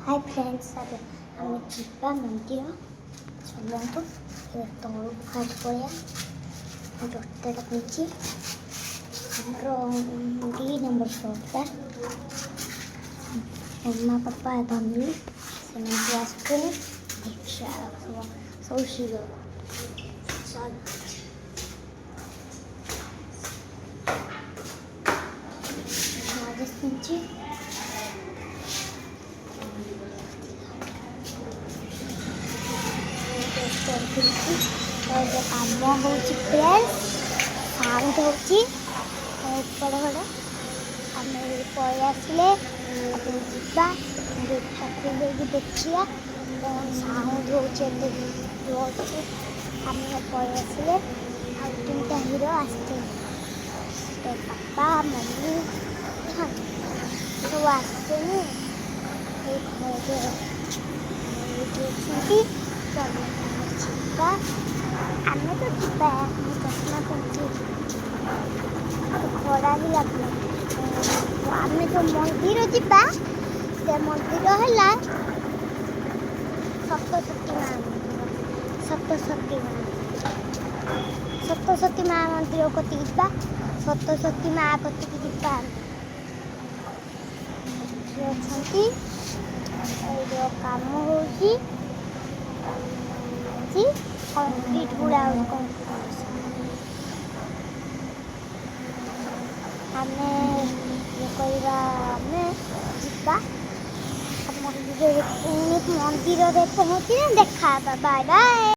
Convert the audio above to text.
Hi friends अबे हमें चिप्पा मंदिर चलतु तौर फास्ट पड़ा जोटा पीछे डी नंबर शॉपटा मम्मा पापा मम्मी से आसुनी दीक्षा सब शीघ्र काम हो प्लेस साउंड हो बड़ बड़ आम पलि आसिले जा देखिए कौन साउंड हो आम पलि आसिले आ 3टा हीरो आसते तो पापा मम्मी सब आसते आमे तो चश्मा खड़ा ही लगला आमे जो मंदिर जा से मंदिर है सप्तशती माँ मंदिर कति जा सप्तशती माँ कति जा काम हो कंक्रीट गुड़ा आमे मंदिर पहुँची देखा बाय बाय।